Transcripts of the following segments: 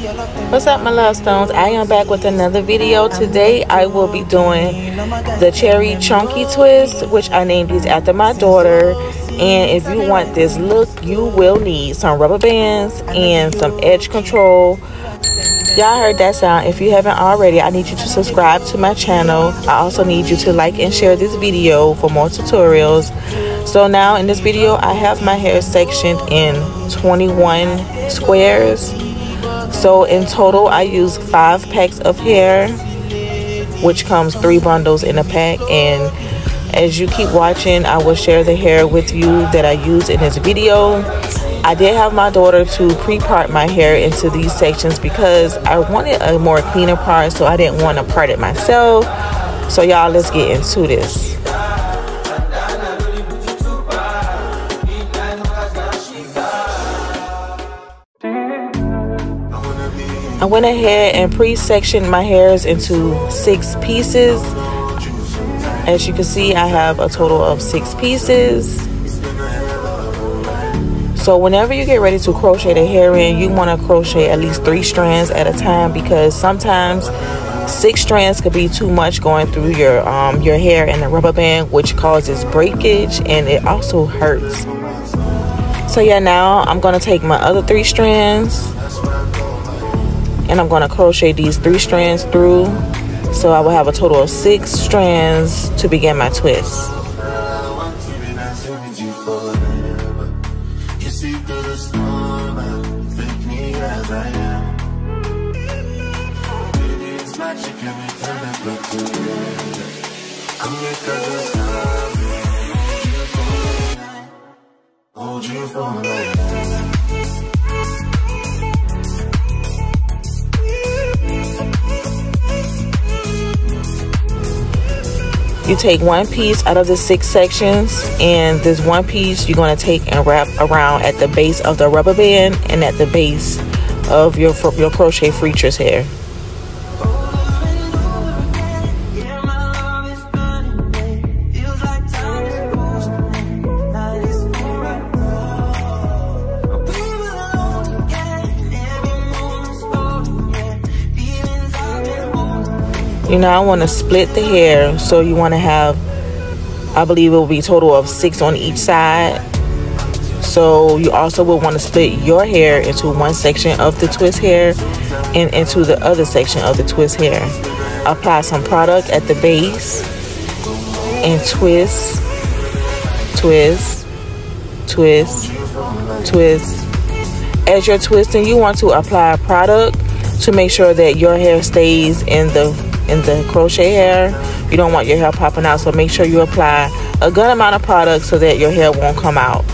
What's up, my love stones? I am back with another video. Today I will be doing the Cheri chunky twist, which I named these after my daughter. And if you want this look, you will need some rubber bands and some edge control. Y'all heard that sound. If you haven't already, I need you to subscribe to my channel. I also need you to like and share this video for more tutorials. So now in this video, I have my hair sectioned in 21 squares. So in total, I use 5 packs of hair, which comes 3 bundles in a pack. And as you keep watching, I will share the hair with you that I use in this video. I did have my daughter to pre-part my hair into these sections because I wanted a more cleaner part, so I didn't want to part it myself. So y'all, let's get into this. I went ahead and pre-sectioned my hairs into 6 pieces. As you can see, I have a total of 6 pieces. So whenever you get ready to crochet the hair in, you want to crochet at least 3 strands at a time, because sometimes 6 strands could be too much going through your hair and the rubber band, which causes breakage and it also hurts. So yeah, now I'm going to take my other 3 strands and I'm going to crochet these 3 strands through. So I will have a total of 6 strands to begin my twist. You take 1 piece out of the 6 sections, and this 1 piece you're going to take and wrap around at the base of the rubber band and at the base of your crochet features hair. You now want to split the hair, so you want to have, I believe it will be a total of 6 on each side. So you also will want to split your hair into one section of the twist hair and into the other section of the twist hair. Apply some product at the base and twist, twist, twist, twist. As you're twisting, you want to apply product to make sure that your hair stays in the crochet hair. You don't want your hair popping out, so make sure you apply a good amount of product so that your hair won't come out.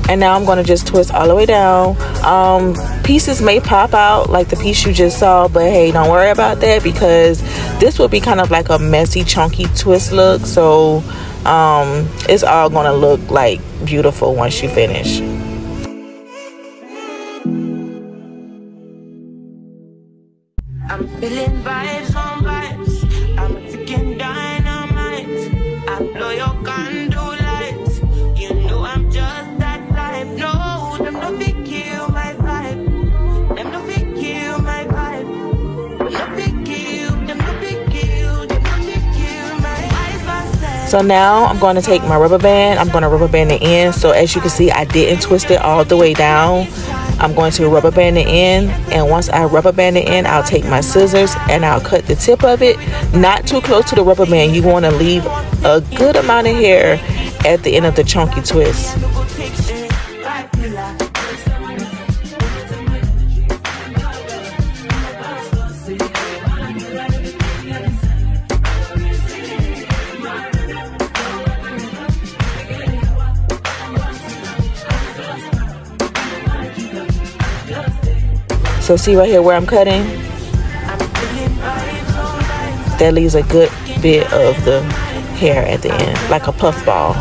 And now I'm going to just twist all the way down. Pieces may pop out like the piece you just saw, but hey, don't worry about that, because this will be kind of like a messy, chunky twist look. So it's all going to look like beautiful once you finish. I'm feeling vibes on vibes. I'm freaking dynamite. I blow your candle lights. You know I'm just that type. No, them no fit kill my vibe. Them no fit kill my vibe. Them no fit kill. Them no fit kill. Them no fit kill my vibe. So now I'm going to take my rubber band. I'm going to rubber band the end. So as you can see, I didn't twist it all the way down. I'm going to rubber band the end, and once I rubber band the end, I'll take my scissors and I'll cut the tip of it, not too close to the rubber band. You want to leave a good amount of hair at the end of the chunky twist. So see right here where I'm cutting? That leaves a good bit of the hair at the end, like a puff ball.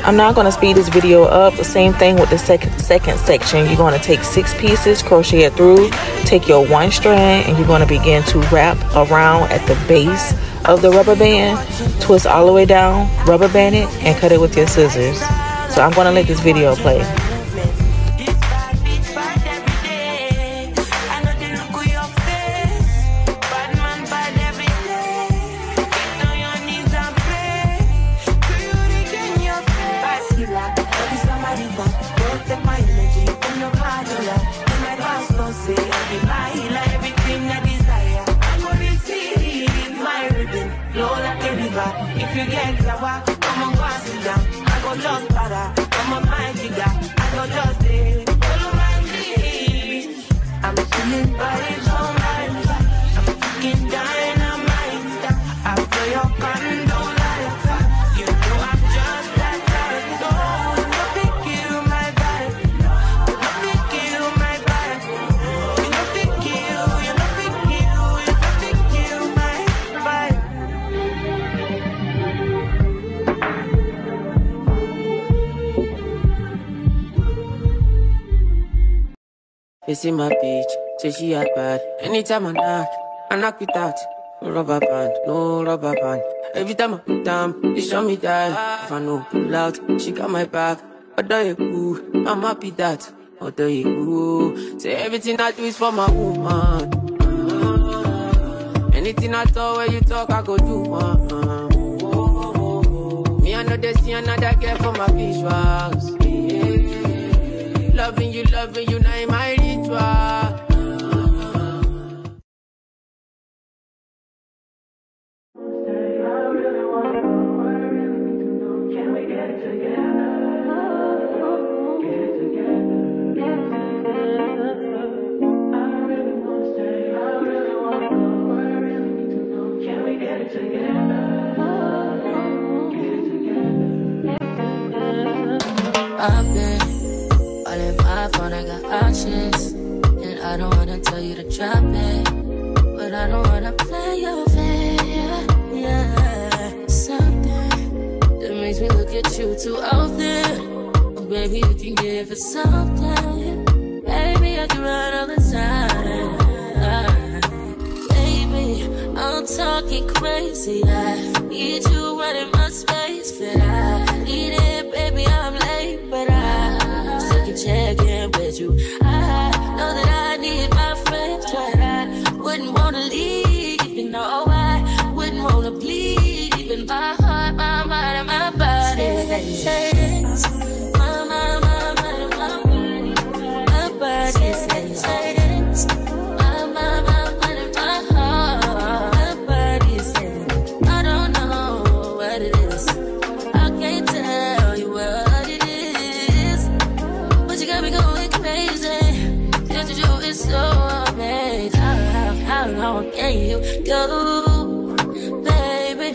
I'm now going to speed this video up. Same thing with the second section. You're going to take 6 pieces, crochet it through, take your 1 strand, and you're going to begin to wrap around at the base of the rubber band, twist all the way down, rubber band it, and cut it with your scissors. So I'm going to let this video play. If you get sour, come on, pass it down. I go just para, come on, my jigger. I go just stay, follow my lead. I'm feeling vibes all night. I'm fucking dynamite. I blow your condo lights. You know I'm just that type. No, nothing kill my vibe. Nothing kill my vibe. You nothing kill, you nothing kill, you nothing kill my vibe. You see my bitch, say she act bad. Anytime I knock with that. No rubber band, no rubber band. Every time I put down, they show me that. If I know pull out, she got my back. Although you cool, I'm happy that. Although you cool, say everything I do is for my woman. Anything I talk, where you talk, I go do. Me, I know they see another girl for my visuals. Loving you, now in my ritual. I've been all in my phone, I got options. And I don't wanna tell you to drop it, but I don't wanna play your fair. Yeah, something that makes me look at you too often. Oh, baby, you can give it something. Baby, I can run all the time. Baby, I'm talking crazy. I need you running my space, but I need it, baby, I'm late, but I still can check in with you. I know that I need my friends, but I wouldn't wanna leave. You know, I wouldn't wanna bleed. Even my heart, my mind, and my body says, my mind, and my body. My body says, my mind, and my heart. My body says, I don't know what it is. I can't tell you what it is, but you got me going crazy. Just to do is so amazing. How long can you go, baby?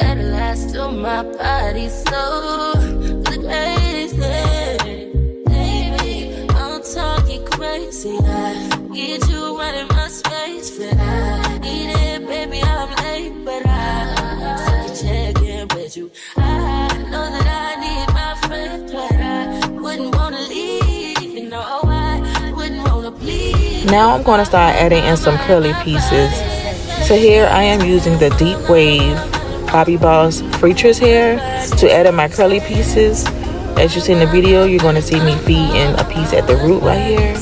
At last, till my body so crazy. Baby, I'm talking crazy. I need you running my space, but I need it, baby, I'm late, but I still can check in with you. I know that I need my friends, but I wouldn't wanna leave. You know, I wouldn't wanna bleed. Now I'm going to start adding in some curly pieces. So here I am using the Deep Wave Bobby Boss free twist hair to add in my curly pieces. As you see in the video, you're going to see me feed in a piece at the root right here.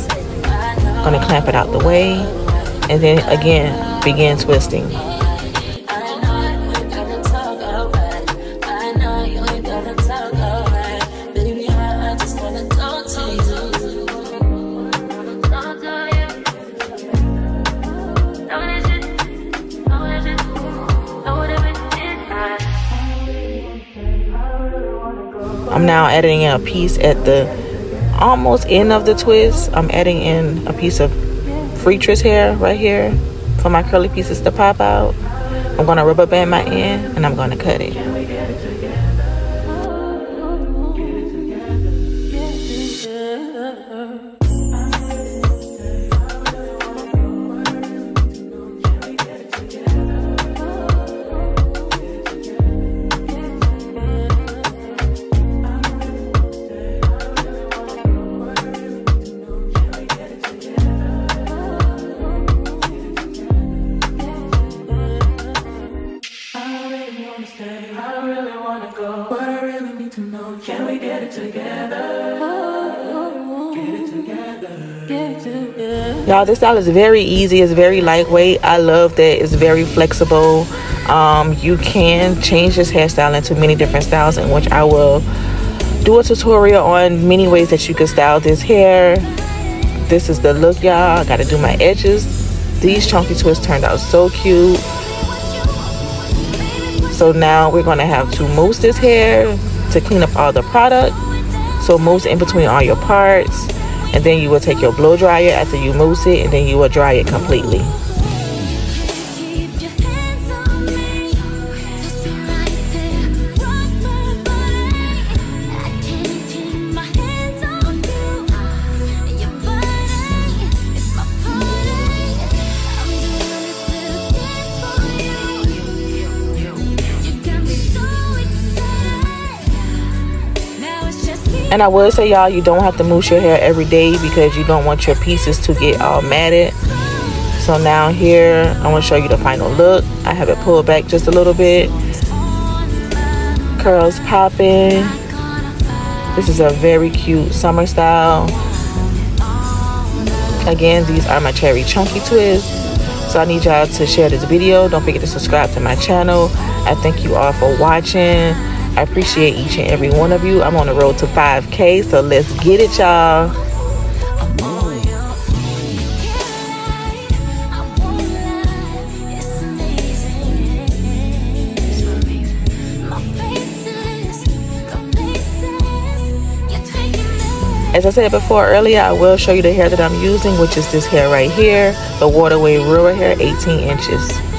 I'm going to clamp it out the way, and then again begin twisting. I'm now adding in a piece at the almost end of the twist. I'm adding in a piece of free twist hair right here for my curly pieces to pop out. I'm going to rubber band my end and I'm going to cut it. Y'all, this style is very easy. It's very lightweight. I love that it's very flexible. You can change this hairstyle into many different styles, in which I will do a tutorial on many ways that you can style this hair. This is the look, y'all. I gotta do my edges. These chunky twists turned out so cute. So now we're gonna have to mousse this hair to clean up all the product. So mousse in between all your parts, and then you will take your blow dryer after you mousse it, and then you will dry it completely. And I would say, y'all, you don't have to mousse your hair every day because you don't want your pieces to get all matted. So now here, I want to show you the final look. I have it pulled back just a little bit. Curls popping. This is a very cute summer style. Again, these are my Cheri chunky twists. So I need y'all to share this video. Don't forget to subscribe to my channel. I thank you all for watching. I appreciate each and every one of you. I'm on the road to 5K, so let's get it, y'all. As I said before earlier, I will show you the hair that I'm using, which is this hair right here, the Waterway Rural hair, 18 inches.